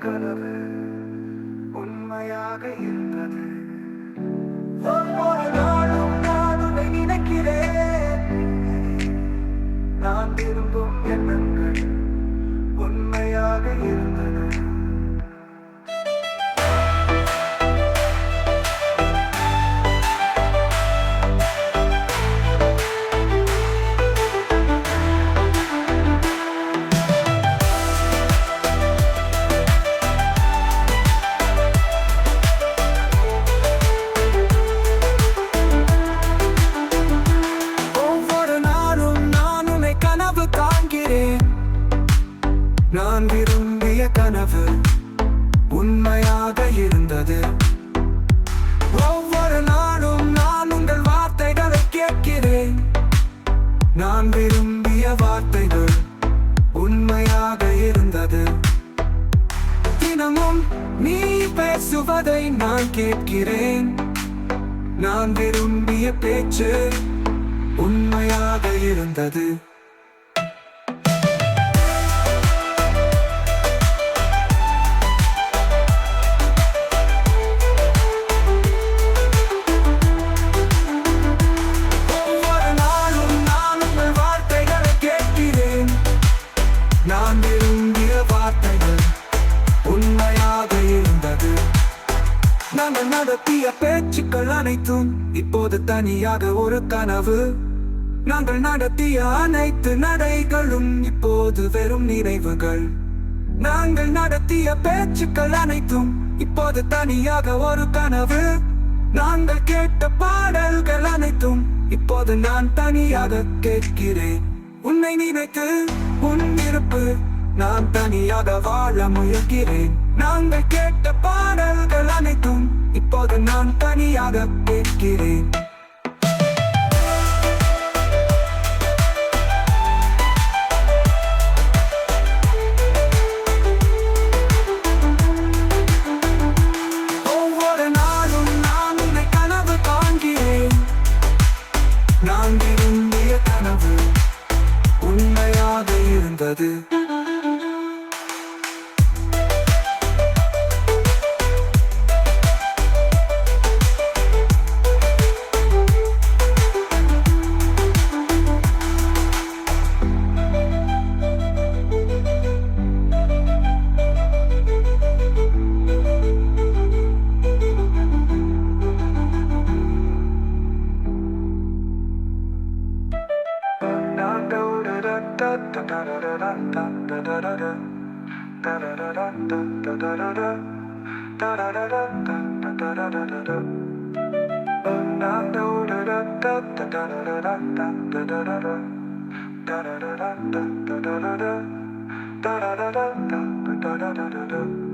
கனவு உண்மையாக இருந்தது. ஒவ்வொரு நாளும் நான் உன்னை நினைக்கிறேன். நான் விரும்பும் எண்ணங்கள் உண்மையாக இருந்தது. நான் விரும்பிய கனவு உண்மையாக இருந்தது. ஒவ்வொரு நாளும் நான் உங்கள் வார்த்தைகளை கேட்கிறேன். நான் விரும்பிய வார்த்தைகள் உண்மையாக இருந்தது. தினமும் நீ பேசுவதை நான் கேட்கிறேன். நான் விரும்பிய பேச்சு உண்மையாக இருந்தது. நான் விரும்பிய வார்த்தைகள் உண்மையாக இருந்தது. நாங்கள் நடத்திய பேச்சுக்கள் அனைத்தும் இப்போது தனியாக ஒரு கனவு. நாங்கள் நடத்திய அனைத்து நடைகளும் இப்போது வெறும் நினைவுகள். நாங்கள் நடத்திய பேச்சுக்கள் அனைத்தும் இப்போது தனியாக ஒரு கனவு. நாங்கள் கேட்ட பாடல்கள் அனைத்தும் இப்போது நான் தனியாக கேட்கிறேன். உன்னை நினைத்து உன் இருப்பு நான் தனியாக வாழ முயல்கிறேன். நாங்கள் கேட்ட பாடல்கள் அனைத்தும் இப்போது நான் தனியாக கேட்கிறேன். ஒவ்வொரு நாளும் நான் உன்னை கனவு காண்கிறேன். நான் விரும்பிய கனவு உண்மையாக இருந்தது. Da